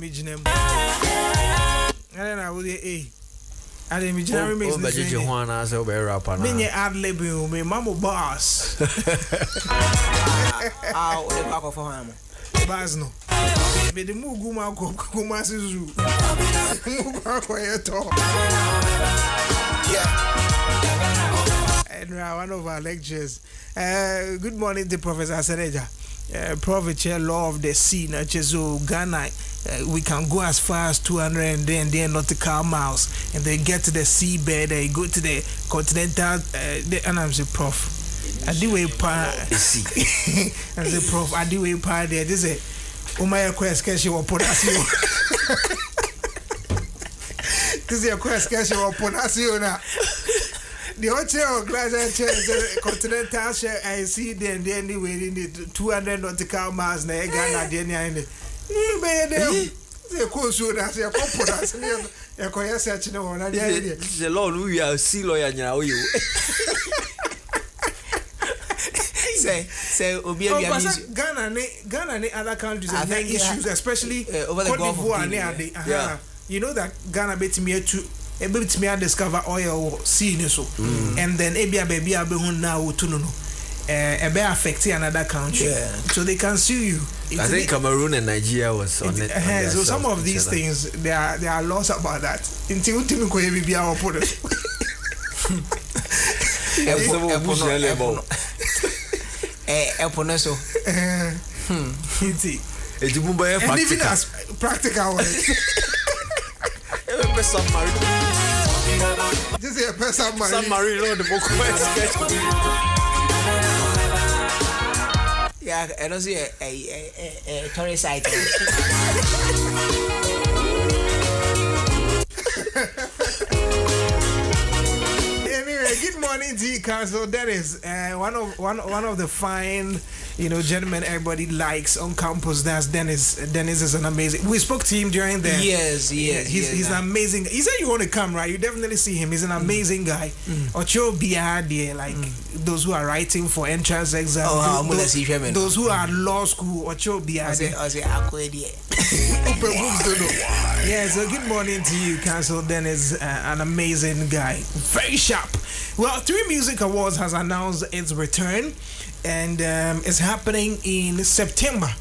Mijinem. And I would I didn't remix this. Oh, but Juana so very rapper. Many ad label, me Mammo Boss. Ah, the cock of him. Bas no. But the Muguma Kumasizu. Yeah. And one of our lectures. Good morning to Professor Sereja. Prophet chair law of the sea, Chezo, Ghana. We can go as far as 200 and then nautical miles, and then get to the seabed. They go to the continental. And I'm the prof. I do a part. And the prof. I do a part there. This is Umaya quest cash or potassium. This is a quest cash or potassium. The hotel glass chair continental share I see then anyway in the 200 nautical miles na Ghana then the course would as a couple as a coya search no one. The Lord, we are sea lawyer now. You say, Ghana, other countries have issues, especially over the Gulf of Guinea. You know that Ghana bet me to. Bit me discover oil sea so and then ebia baby abehun now to no be affect another country, so they can sue you. I think Cameroon and Nigeria was on it. So some of these things there are laws about that. Until we go be our put it. And even as practical this is a person submarine on the book. Yeah, I don't see a tourist site. Anyway, good morning to you, Council. That is one of the fine, gentlemen everybody likes on campus. That's Dennis. Dennis is an amazing. We spoke to him during the. Yes. He's an amazing. He said you want to come, right? You definitely see him. He's an amazing guy. Ocho Biade, like those who are writing for entrance exam. Those who are law school. Ocho Biade. Yeah. So good morning to you, Council. Dennis, an amazing guy, very sharp. Well, 3 Music Awards has announced its return, and it's happening in September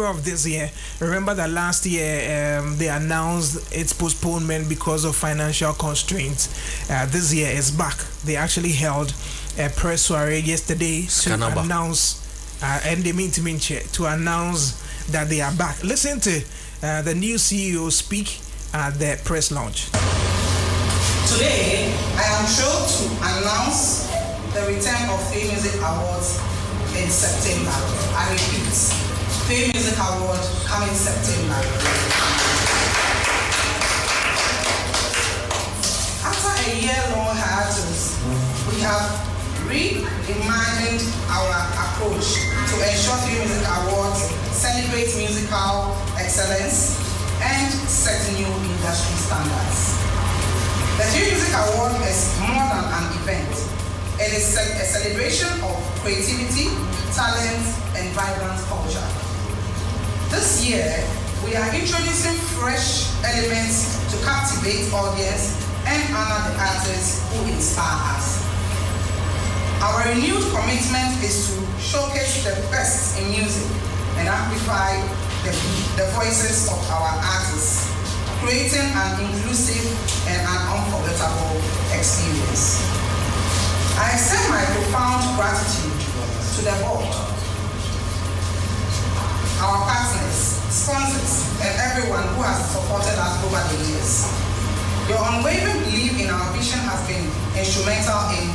of this year. Remember that last year they announced its postponement because of financial constraints. This year it's back. They actually held a press soiree yesterday to announce, and they mean to announce that they are back. Listen to the new CEO speak at the press launch. Today, I am thrilled to announce the return of 3 Music Awards in September. I repeat, 3 Music Awards coming September. After a year-long hiatus, we have reimagined our approach to ensure 3 Music Awards celebrate musical excellence and set new industry standards. The 3 Music Award is more than an event. It is a celebration of creativity, talent, and vibrant culture. This year, we are introducing fresh elements to captivate audience and honor the artists who inspire us. Our renewed commitment is to showcase the best in music and amplify the voices of our artists, creating an inclusive and an unforgettable experience. I extend my profound gratitude to the board, our partners, sponsors, and everyone who has supported us over the years. Your unwavering belief in our vision has been instrumental in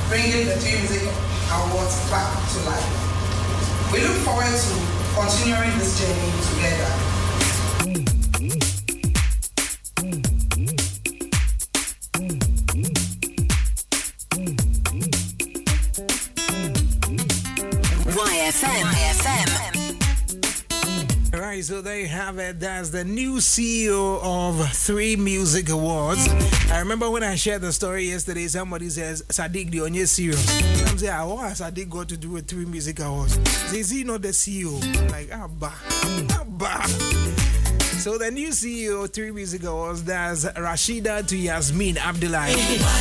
bringing the 3 Music Awards back to life. We look forward to continuing this journey together. YFM. Right, so there you have it. That's the new CEO of 3 Music Awards. I remember when I shared the story yesterday, somebody says, Sadiq, the only CEO. I'm saying, what has Sadiq got to do with 3 Music Awards? Is he not the CEO? I'm like, Abba. So the new CEO 3 Music Awards, that's Rashida to Yasmin Abdullahi.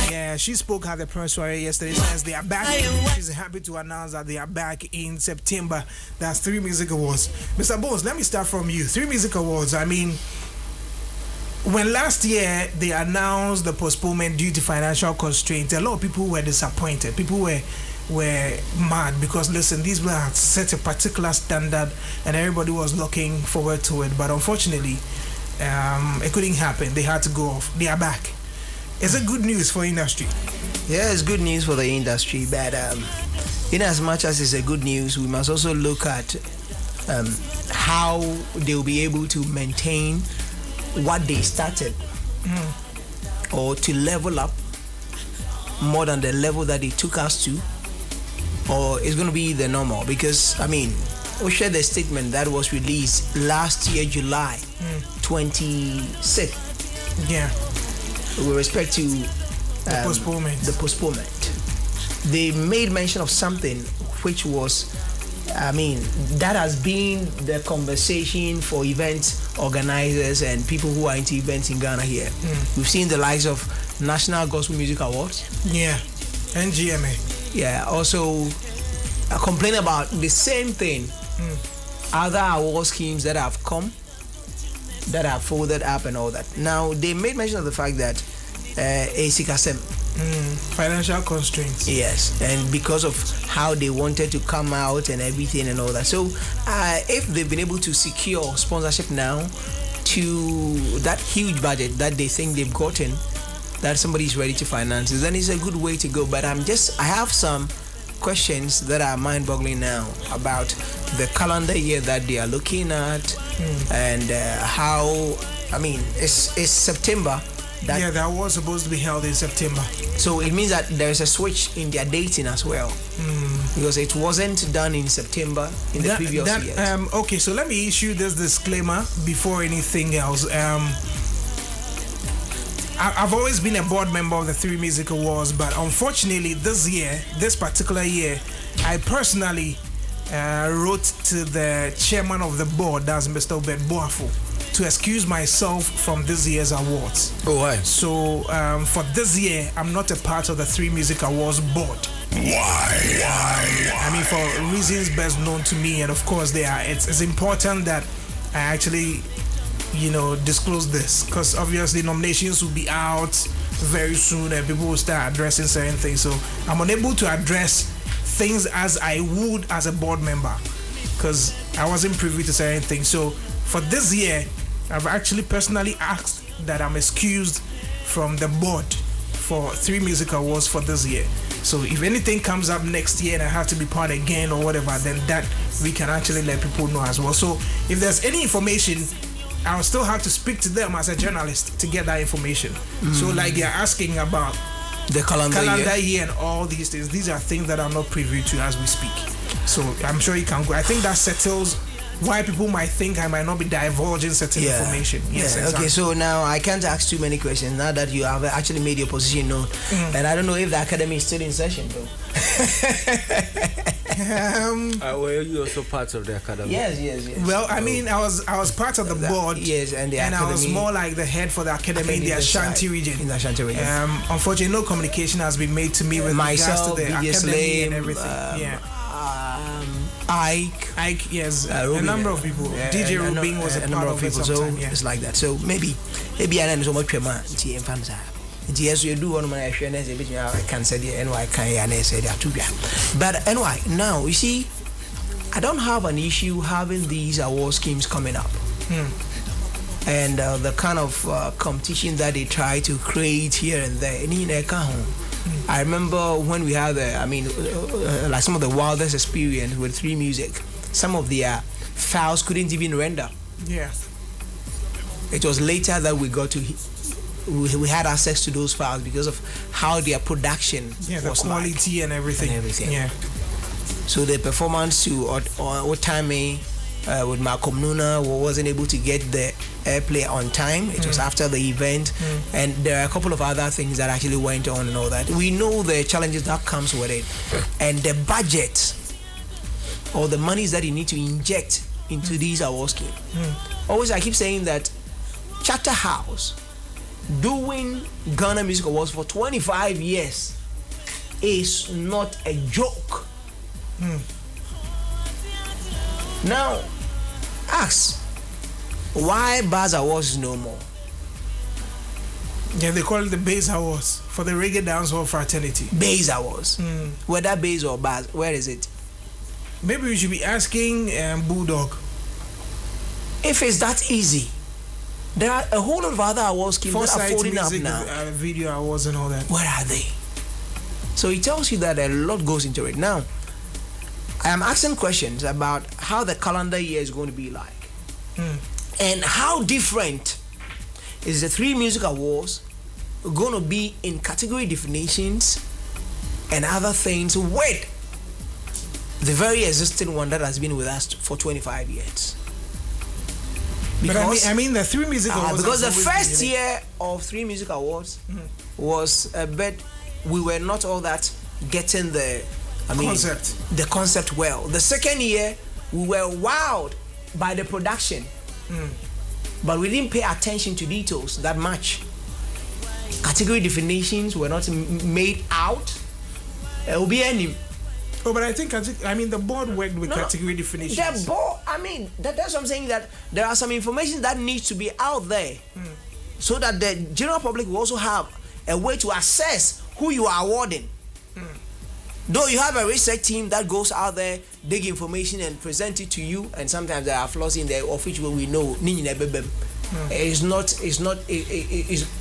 Yeah, she spoke at the press soiree yesterday. Says they are back. She's happy to announce that they are back in September. That's 3 Music Awards. Mr. Bones, let me start from you. 3 Music Awards, I mean, when last year they announced the postponement due to financial constraints, a lot of people were disappointed. People were mad because, listen, these people had set a particular standard and everybody was looking forward to it. But unfortunately, it couldn't happen. They had to go off. They are back. Is it good news for industry? Yeah, it's good news for the industry, but in as much as it's a good news, we must also look at how they'll be able to maintain what they started or to level up more than the level that they took us to, or it's going to be the normal. Because I mean, we shared the statement that was released last year July 26th, Yeah, with respect to the postponement. They made mention of something which was, I mean, that has been the conversation for event organizers and people who are into events in Ghana here. We've seen the likes of National Gospel Music Awards. Yeah, NGMA. Yeah, also complain about the same thing. Other award schemes that have come, that have folded up and all that. Now, they made mention of the fact that ASICASEM, Financial constraints. yes, and because of how they wanted to come out and everything and all that. So if they've been able to secure sponsorship now to that huge budget that they think they've gotten, that somebody's ready to finance it, then it's a good way to go. But I have some questions that are mind-boggling now about the calendar year that they are looking at and how, I mean, it's September. That was supposed to be held in September. So it means that there is a switch in their dating as well, because it wasn't done in September in the previous years. Okay, so let me issue this disclaimer before anything else. I've always been a board member of the 3 Music Awards, but unfortunately this particular year, I personally wrote to the chairman of the board, that's Mr. Obed Boafo, to excuse myself from this year's awards. Oh, why? So for this year, I'm not a part of the 3 Music Awards board. Why? I mean, for reasons best known to me, and of course it's important that I actually, disclose this, because obviously nominations will be out very soon and people will start addressing certain things. So I'm unable to address things as I would as a board member because I wasn't privy to certain things. So for this year, I've actually personally asked that I'm excused from the board for 3 Music Awards for this year. So if anything comes up next year and I have to be part again or whatever, then that we can actually let people know as well. So if there's any information, I'll still have to speak to them as a journalist to get that information. So like you're asking about the calendar year and all these things, these are things that I'm not privy to as we speak. So I'm sure you can go. I think that settles why people might think I might not be divulging certain information. Yes, exactly. Okay, so now I can't ask too many questions now that you have actually made your position known. And I don't know if the academy is still in session though. Were you also part of the academy? Yes. Well, I mean, I was part of the board. Yes, and I was more like the head for the academy in the Ashanti region. In the Ashanti region. Unfortunately, no communication has been made to me with myself, regards to the academy and everything. Ike, yes, a number of people. DJ Rubin was a part of it sometime. So it's like that. So maybe I know so much payment. Yes, you do one of my assurance, I can say the NY can say that too. But anyway, now you see, I don't have an issue having these award schemes coming up. And the kind of competition that they try to create here and there. I remember when we had like some of the wildest experience with 3 Music, some of their files couldn't even render. Yeah. It was later that we got to we had access to those files because of how their production the was quality like, and everything. Yeah. So the performance to Otame with Malcolm Nuna wasn't able to get the airplay on time. It was after the event, and there are a couple of other things that actually went on and all that. We know the challenges that comes with it, and the budget or the monies that you need to inject into these award schemes always I keep saying that Charterhouse doing Ghana Music Awards for 25 years is not a joke. Now, ask why Buzz Awards is no more. Yeah, they call it the Bass Awards for the Reggae Dancehall Fraternity. Bass Awards. Whether Bass or Buzz, where is it? Maybe we should be asking Bulldog. If it's that easy, there are a whole lot of other awards schemes that are folding up now. Video awards and all that. Where are they? So it tells you that a lot goes into it. Now, I am asking questions about how the calendar year is going to be like. And how different is the 3 music awards going to be in category definitions and other things with the very existing one that has been with us for 25 years. Because, but I mean the 3 music awards. Because the first year of 3 music awards was a bit, we were not all that getting the concept well. The second year, we were wowed by the production, but we didn't pay attention to details that much. Category definitions were not made out. It will be any. Oh, but I think the board worked with category definitions. The board, that's what I'm saying, that there are some information that needs to be out there, so that the general public will also have a way to assess who you are awarding. Though you have a research team that goes out there, dig information and present it to you, and sometimes there are flaws in there of which we know. It's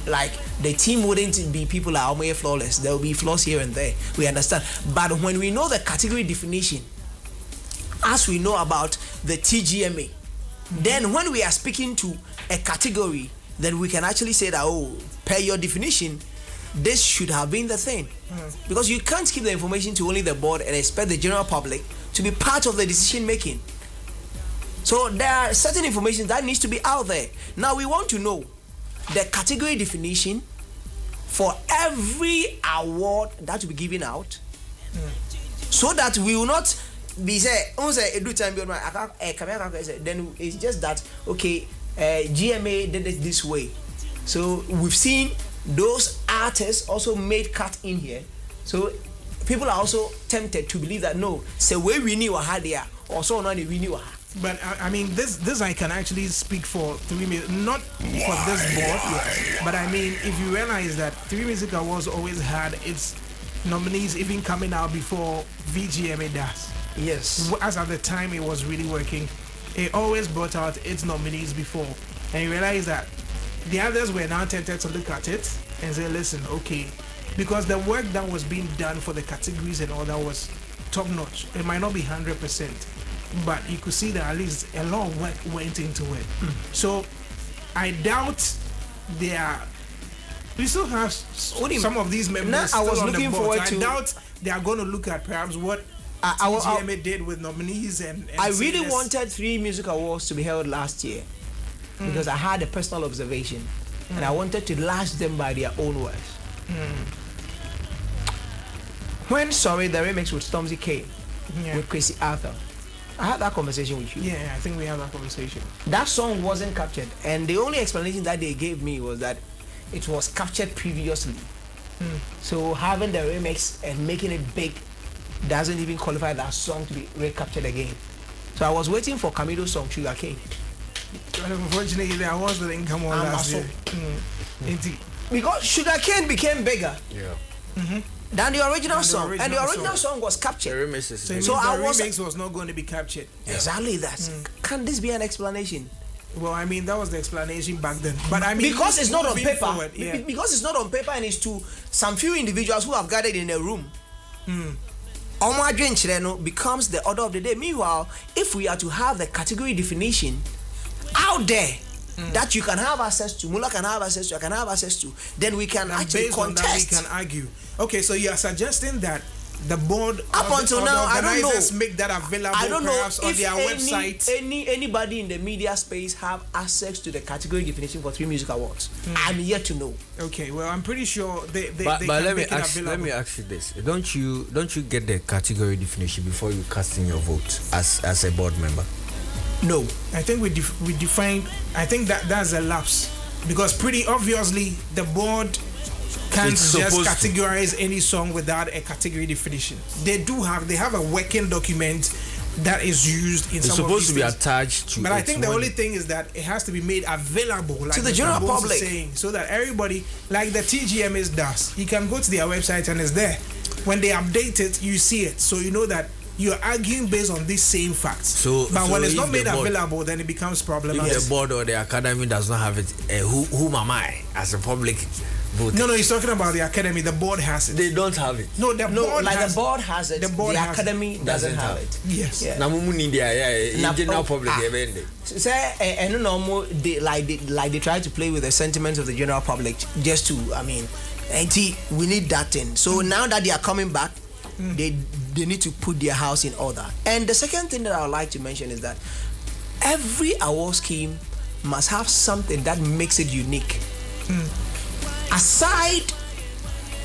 like the team wouldn't be people are almost flawless. There will be flaws here and there. We understand. But when we know the category definition, as we know about the TGMA, then when we are speaking to a category, then we can actually say that, per your definition, this should have been the thing. Because you can't keep the information to only the board and expect the general public to be part of the decision making. So there are certain information that needs to be out there. Now we want to know the category definition for every award that will be given out, so that we will not be then it's just that GMA did it this way. So we've seen those artists also made cut in here. So people are also tempted to believe that no, say we knew a there or so on we knew. But this I can actually speak for 3 Music, not for this board, but if you realize that 3 Music Awards always had its nominees even coming out before VGMA does. Yes. As at the time it was really working, it always brought out its nominees before. And you realize that the others were now tempted to look at it and say, listen, okay, because the work that was being done for the categories and all that was top notch. It might not be 100%. But you could see that at least a lot of work went into it. So I doubt we still have some of these members still on the board. I doubt they are going to look at perhaps what TGMA did with nominees and I really wanted 3 music awards to be held last year because I had a personal observation and I wanted to lash them by their own words. When the remix with Stormzy came with Chrissy Arthur, I had that conversation with you. Yeah, I think we had that conversation. That song wasn't captured, and the only explanation that they gave me was that it was captured previously. So having the remix and making it big doesn't even qualify that song to be recaptured again. So I was waiting for Camilo's song Sugarcane. Unfortunately, there was the income on last year. Because Sugarcane became bigger. Than the original song, and the original song was captured. So the remix was not going to be captured. Exactly that. Can this be an explanation? Well, that was the explanation back then. But because it's not on paper. Because it's not on paper, and it's to some few individuals who have gathered in a room. Becomes the order of the day. Meanwhile, if we are to have the category definition out there, that you can have access to, Mullah can have access to, I can have access to, then we can actually contest. That we can argue. Okay, so you are suggesting that the board up until now, I don't know, make that available perhaps on their website. Anybody in the media space have access to the category definition for 3 music awards? I'm yet to know. Okay, well, I'm pretty sure they but can let make let me ask you this: Don't you get the category definition before you cast in your vote as a board member? No. I think we defined. I think that's a lapse because pretty obviously the board can't It's just supposed to. categorize any song without a category definition. They have a working document that is used in It's some supposed to of be these things. attached to. But I it think the when- only thing is that it has to be made available like To the Mr. general Bones is public. saying, so that everybody, like the TGMS does, you can go to their website and it's there. When they update it, you see it, so you know that you're arguing based on these same facts. So- but when so it's if not the made board- available, then it becomes problematic. If the board or the academy does not have it, whom am I as a public voter? No, he's talking about the academy. The board has it. They don't have it. No, the board Like has the board has it. The board has academy doesn't have it. Yes. Yeah. Na mumu ni dia Na- general oh, public ah. event. Say and normal they try to play with the sentiments of the general public just to we need that thing. So now that they are coming back, they need to put their house in order. And the second thing that I would like to mention is that every award scheme must have something that makes it unique. Aside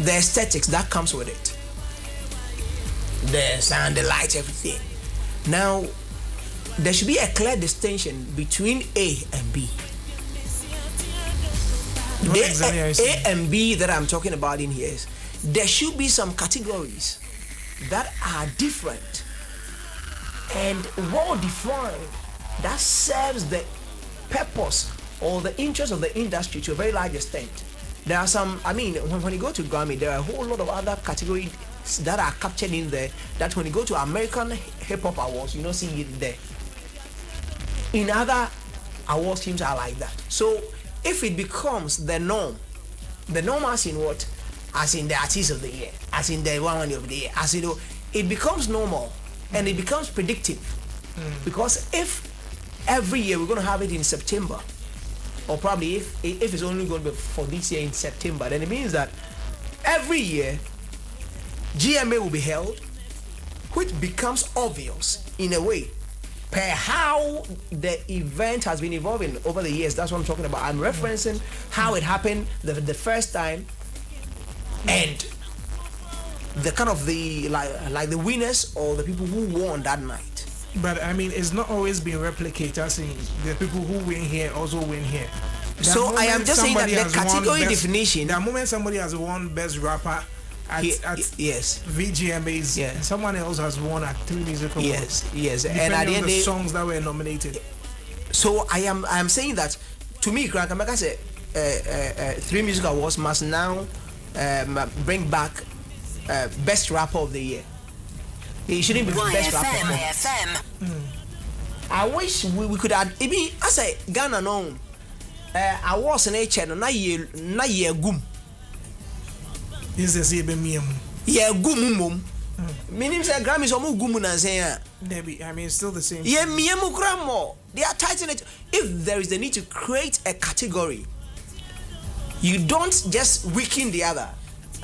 the aesthetics that comes with it, the sound, the lights, everything. Now there should be a clear distinction between A and B. What The exactly are you A saying? and B that I'm talking about in here is there should be some categories that are different and well defined that serves the purpose or the interest of the industry to a very large extent. There are some, when you go to Grammy, there are a whole lot of other categories that are captured in there that when you go to American Hip Hop Awards, you don't see it there. In other award schemes are like that. So if it becomes the norm as in what? As in the artist of the year, as in the one of the year, as in it becomes normal and it becomes predictive. Because if every year we're going to have it in September, or probably if it's only going to be for this year in September, then it means that every year GMA will be held, which becomes obvious in a way per how the event has been evolving over the years. That's what I'm talking about. I'm referencing how it happened the first time and the kind of the like the winners or the people who won that night. But it's not always been replicated. As in, the people who win here also win here. So I am just saying that the category definition. The moment somebody has won best rapper at yes, VGMAs, Yeah. someone else has won at 3 Music Awards. yes, and Depending at the on end the they, songs that were nominated. so I am saying that to me, Krakamaka said 3 Music Awards must now bring back best rapper of the year. It shouldn't be best rapper. YFM. I wish we could add. Even I say Ghana no. Awards in a channel na ye gum. This is a meme. Ye gum mum. Meaning say Grammys omu gum na say ya. Debbie, it's still the same. Ye miemu gramo. They are tightening it. If there is the need to create a category, you don't just weaken the other.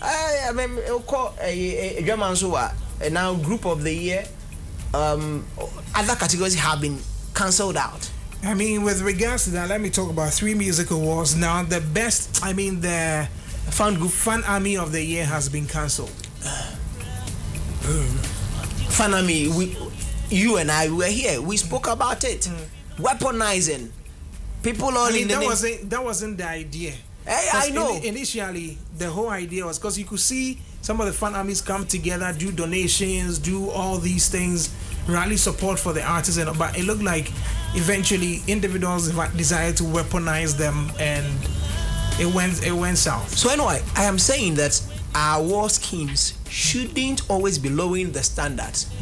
I mean, call a German so now group of the year. Other categories have been cancelled out. With regards to that, let me talk about 3 Music Awards. Now, the best, the Fan Army of the Year has been cancelled. Fanami, you and I were here. We spoke about it. Weaponizing people all in the name. That wasn't the idea. Hey, I know. Initially, the whole idea was because you could see some of the fan armies come together, do donations, do all these things, rally support for the artists, but it looked like eventually individuals decided to weaponize them, and it went south. So anyway, I am saying that our war schemes shouldn't always be lowering the standards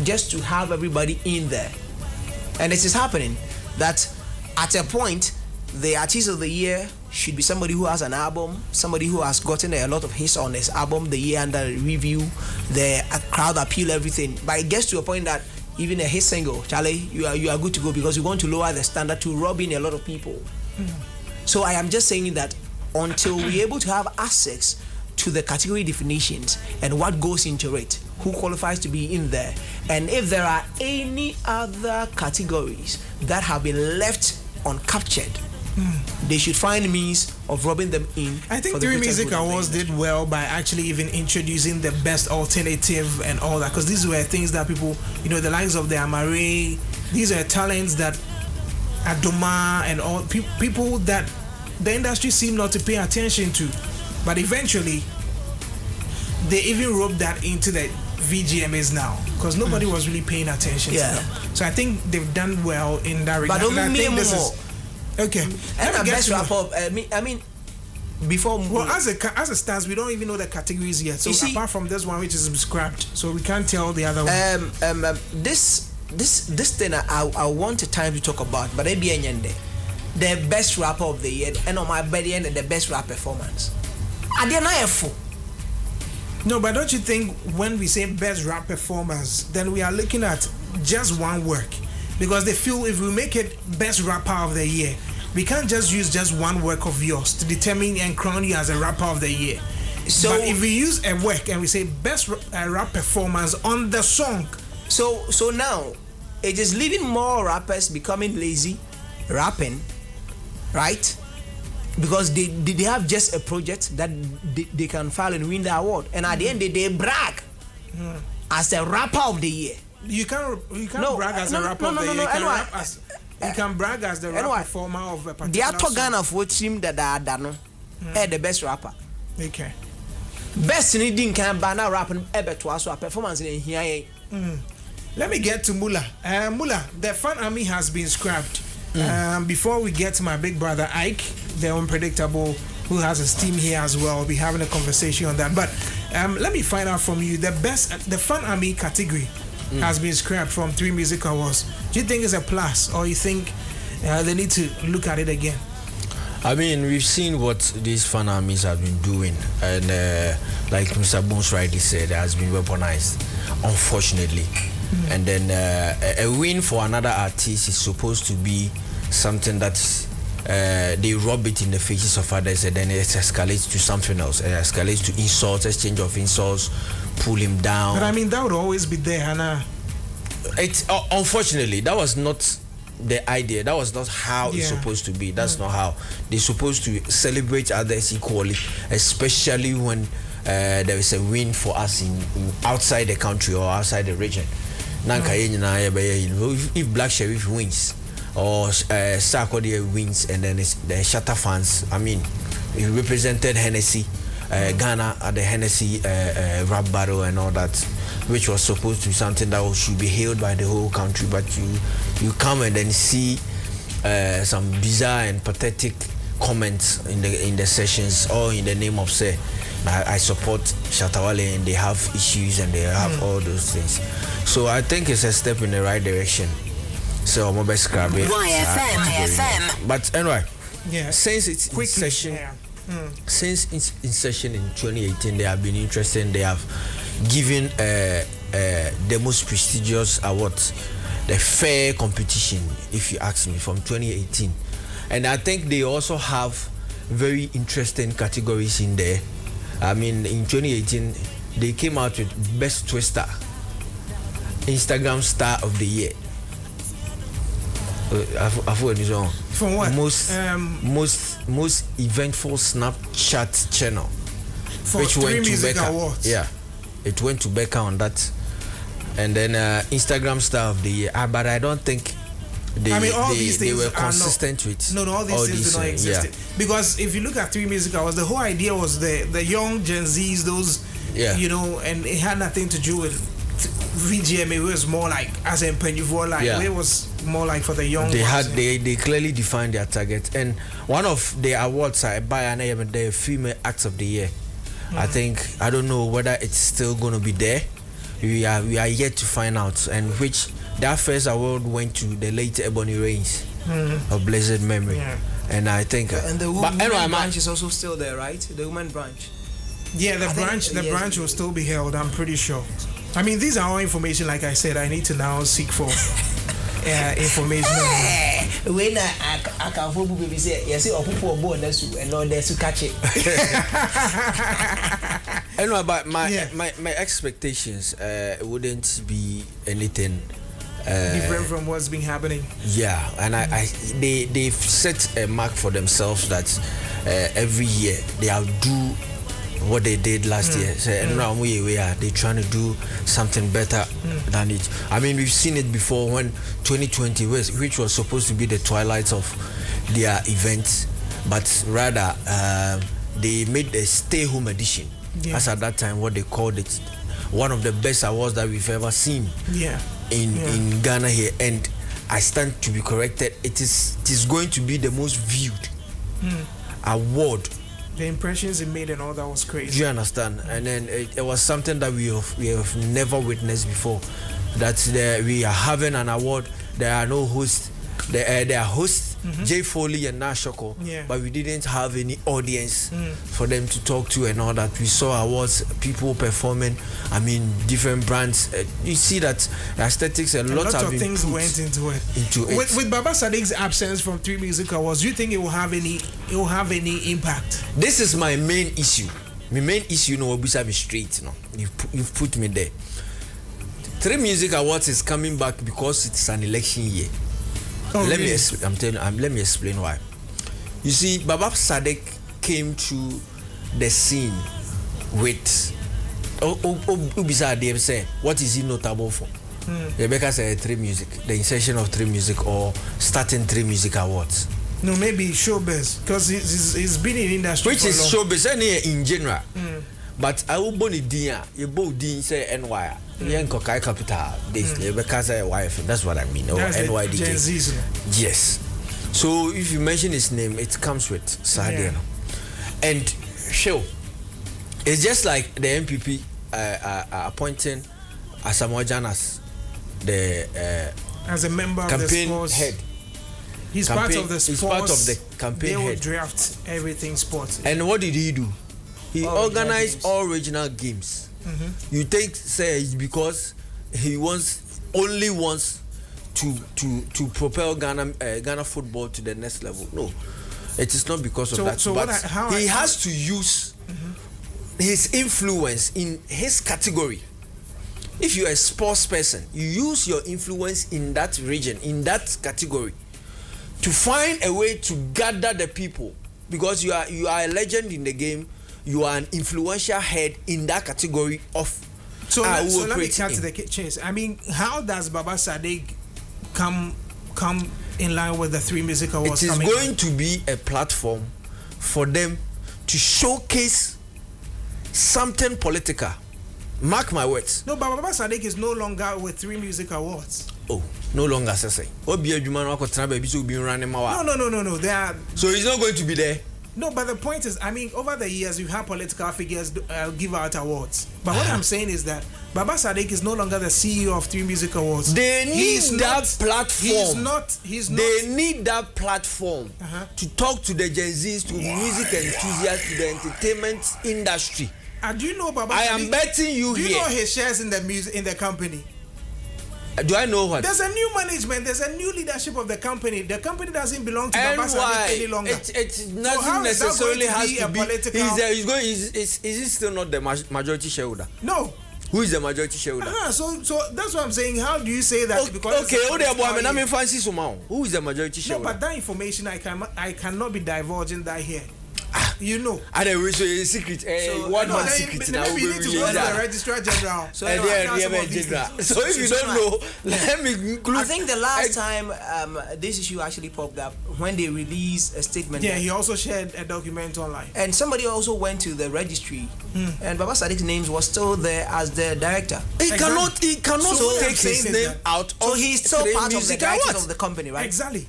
just to have everybody in there. And it is happening that at a point, the artist of the year should be somebody who has an album, somebody who has gotten a lot of hits on his album the year under review, the crowd appeal, everything. But it gets to a point that even a hit single, Charlie, you are good to go because you want to lower the standard to rob in a lot of people. So I am just saying that until we're able to have access to the category definitions and what goes into it, who qualifies to be in there, and if there are any other categories that have been left uncaptured, they should find means of robbing them in. I think for the 3 greater Music good of the Awards industry. did well by actually even introducing the best alternative and all that, because these were things that people, the likes of the Amare, These are talents that Adoma and all people that the industry seem not to pay attention to, but eventually they even roped that into the VGMAs now because nobody was really paying attention to them. So I think they've done well in that regard. But I think this is okay. And the best rapper. I mean, before as a stance, we don't even know the categories yet. So apart from this one, which is scrapped, so we can't tell the other one. This thing I want a time to talk about, but maybe the best rapper of the year, and on my body end the best rap performance. I didn't know. No, but don't you think when we say best rap performance, then we are looking at just one work? Because they feel if we make it best rapper of the year, we can't just use just one work of yours to determine and crown you as a rapper of the year. So but if we use a work and we say best rap performance on the song. So now, it is leaving more rappers becoming lazy, rapping, right? Because they have just a project that they can file and win the award, and at the end they brag as the rapper of the year. You can't brag as a rapper of the year. You can brag as the rap performer of a particular song. The Ghana for team that are done, the best rapper. Okay. Best in the can banner rapping ever to us a performance in here. Let me get to Mula. Mula, the Fan Army has been scrapped. Before we get to my big brother Ike, the unpredictable, who has his team here as well, we'll be having a conversation on that. But let me find out from you, the Fan Army category has been scrapped from 3 Music Awards. Do you think it's a plus, or you think they need to look at it again? I mean, we've seen what these fan armies have been doing, and like Mr. Bones rightly said, it has been weaponized, unfortunately. And then a win for another artist is supposed to be something that they rub it in the faces of others, and then it escalates to something else. It escalates to insults, exchange of insults, pull him down. But I mean, that would always be there, Hannah. It's unfortunately that was not the idea. That was not how it's supposed to be. That's not how they're supposed to celebrate others equally, especially when there is a win for us in outside the country or outside the region. If Black Sheriff wins or Sarkodie wins, and then it's the Shatter fans, I mean, he represented Hennessy, Ghana at the Hennessy rap battle and all that, which was supposed to be something that should be hailed by the whole country, but you come and then see some bizarre and pathetic comments in the sessions, all in the name of say I support Shatawale and they have issues and they have all those things. So I think it's a step in the right direction. So I'm best grab it. YFM. But anyway, since it's in session, since its inception in 2018, they have been interested. They have given the most prestigious award, the fair competition, if you ask me, from 2018. And I think they also have very interesting categories in there. I mean, in 2018, they came out with Best Twister, Instagram Star of the Year. From what? Most eventful Snapchat channel, for which went to Becca. Awards. Yeah, it went to Becca on that, and then Instagram Star of the Year. But I don't think they were consistent with. No, all these things do not exist. Because if you look at 3 Music Awards, the whole idea was the young Gen Zs, those, you know, and it had nothing to do with VGMA. It was more like as a Penjuvo, like it was more like for the young. They clearly defined their target, and one of the awards I buy an the Female Act of the Year. I think, I don't know whether it's still going to be there. We are yet to find out, and which that first award went to the late Ebony Reigns of blessed memory. And I think and the woman branch is also still there, right? The woman branch. Yeah, the branch will still be held, I'm pretty sure. I mean, these are all information. Like I said, I need to now seek for information. When I can for baby say, yes, or people born and not there to catch it. Anyway, but my expectations wouldn't be anything different from what's been happening. Yeah, and they've set a mark for themselves that every year they'll do what they did last year. So, and now we are they trying to do something better than it. I mean, we've seen it before when 2020 which was supposed to be the twilight of their events, but rather they made a stay home edition. As at that time what they called it one of the best awards that we've ever seen in Ghana here, and I stand to be corrected. It is going to be the most viewed award. The impressions it made and all that was crazy. Do you understand? And then it was something that we have never witnessed before. That we are having an award. There are no hosts. There are hosts, Jay Foley and Nashoko, but we didn't have any audience for them to talk to and all that. We saw awards, people performing. I mean, different brands. You see that aesthetics, a lot of things went into it. With Baba Sadiq's absence from 3 Music Awards, do you think it will have any impact? This is my main issue. My main issue, will be straight. You've put me there. 3 Music Awards is coming back because it's an election year. Let me explain why. You see, Baba Sadiq came to the scene with what is he notable for? Rebecca said 3 Music, the insertion of 3 Music or starting 3 Music Awards. No, maybe showbiz, because he's been in industry. Which is showbiz in general. But I will boni dia, you both din say NY. Yanko Kai Capital, this because wife, that's what I mean. Or NYDJ. Yes. So if you mention his name, it comes with Sadiano. And show. It's just like the MPP appointing Asamoah Gyan as the as a member of campaign the sports head. He's part of the sports. He's part of the campaign head. They will head. draft everything sports. And what did he do? He organized all regional games. You think say it's because he only wants to propel Ghana football to the next level. No, it is not because of that. So but he has to use his influence in his category. If you're a sports person, you use your influence in that region, in that category, to find a way to gather the people, because you are a legend in the game. You are an influential head in that category of. So let me cut to the chase. I mean, how does Baba Sadiq come in line with the 3 Music Awards? It is going to be a platform for them to showcase something political. Mark my words. No, but Baba Sadiq is no longer with 3 Music Awards. Oh, no longer say. No. They are. So he's not going to be there. No, but the point is, I mean, over the years, you have political figures give out awards. But what I'm saying is that Baba Sadiq is no longer the CEO of 3 Music Awards. They need that platform. He's not. They need that platform to talk to the Gen Zs, to music enthusiasts, to the entertainment industry. And do you know Baba Sadiq? I am betting you here. Do you know his shares in the company? Do I know what? There's a new management. There's a new leadership of the company. The company doesn't belong to Baba Sadiq any longer. It doesn't necessarily has to be. Is he still not the majority shareholder? No. Who is the majority shareholder? So that's what I'm saying. How do you say that? Who is the majority shareholder? No, but that information I cannot be divulging that here. You know. And then we show a secret. One man secret now. Maybe you need to go to the Registrar General. So if you don't know, let me include. I think the last time this issue actually popped up when they released a statement. Yeah, he also shared a document online. And somebody also went to the registry, and Baba Sadiq's name was still there as the director. He cannot take his name out. So he's still part of the directors of the company, right? Exactly.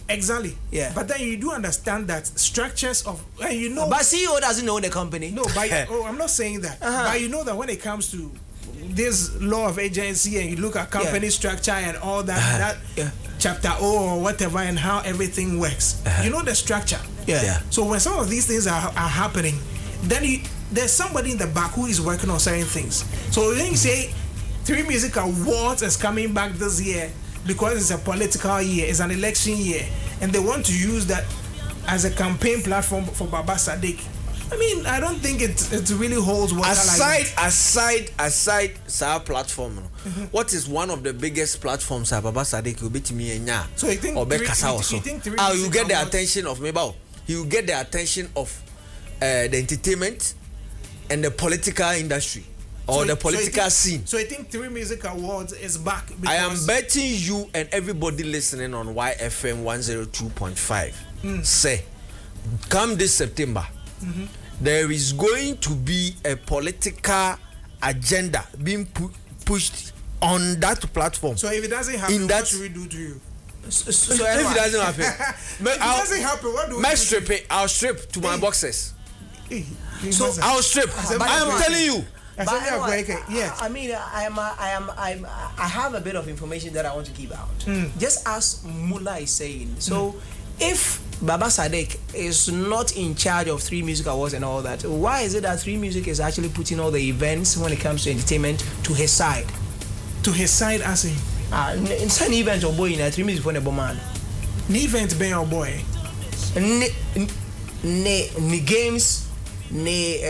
Exactly. Yeah. But then you do understand that structures of but CEO doesn't own the company. No, I'm not saying that. But you know that when it comes to this law of agency and you look at company structure and all that chapter O or whatever and how everything works, you know the structure. Yeah. So when some of these things are happening, then there's somebody in the back who is working on certain things. So when you say 3 Music Awards is coming back this year, because it's a political year, it's an election year, and they want to use that as a campaign platform for Baba Sadiq. I mean, I don't think it really holds water. Aside our platform, what is one of the biggest platforms that Baba Sadiq will be to me? So you think you get the attention of Mabel. You get the attention of the entertainment and the political industry or the political scene. So I think 3 Music Awards is back. I am betting you and everybody listening on YFM 102.5 say, come this September, there is going to be a political agenda being pushed on that platform. So if it doesn't happen, what should we do to you? So if it doesn't happen, if it doesn't happen, what do we do? Strip it. I'll strip to my boxes. So I'll strip. I am telling you. I mean, I have a bit of information that I want to give out. Just as Mula is saying. So, if Baba Sadek is not in charge of 3 Music Awards and all that, why is it that 3 Music is actually putting all the events when it comes to entertainment to his side? To his side, as in? In some events, or boy, in 3 Music for the man. Ni event, be your boy. Ni games, ni.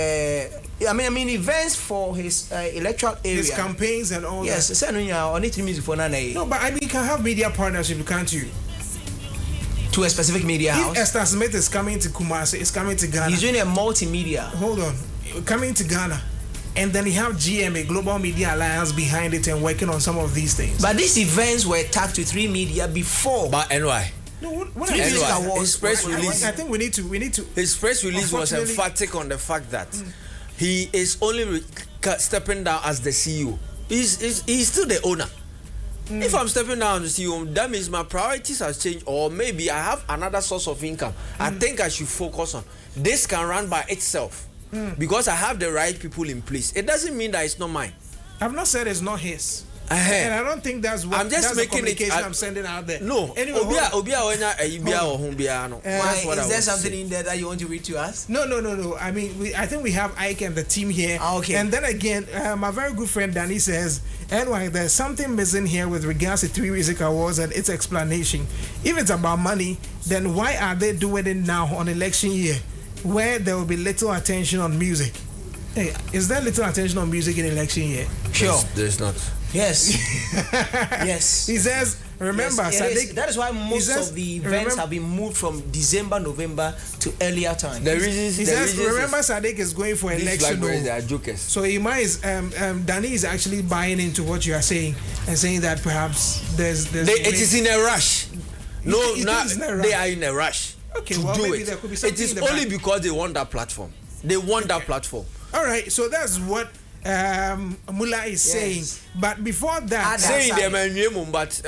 I mean events for his electoral area. His campaigns and all that. Yes, only 3 Music for Nana. No, but I mean, you can have media partnership, can't you? To a specific media house. If Esther Smith is coming to Kumasi, is coming to Ghana. He's doing a multimedia. Hold on. Coming to Ghana. And then you have GMA, Global Media Alliance, behind it and working on some of these things. But these events were tagged to 3 Media before. But NY. No, what his press release. I think we need to. His press release was emphatic on the fact that he is only stepping down as the CEO. He's still the owner. If I'm stepping down as the CEO, that means my priorities has changed, or maybe I have another source of income. I think I should focus on this. Can run by itself because I have the right people in place. It doesn't mean that it's not mine. I've not said it's not his. And I don't think that's what I'm just that's making the communication I'm sending out there. No. Anyway, is there something in there that you want to read to us? No. I mean, I think we have Ike and the team here. Okay. And then again, my very good friend Danny says, anyway, there's something missing here with regards to 3 Music Awards and its explanation. If it's about money, then why are they doing it now on election year, where there will be little attention on music? Hey, is there little attention on music in election year? Sure. There's not. Yes. Yes. He says, remember, yes, that is why most of the events have been moved from December, November to earlier time. He says, remember, Sadek is going for election. They are jokers. So Danny is actually buying into what you are saying and saying that perhaps it is in a rush. They are in a rush to do it. It is only because they want that platform. They want that platform. All right, so that's what Mula is saying. But before that, saying them, but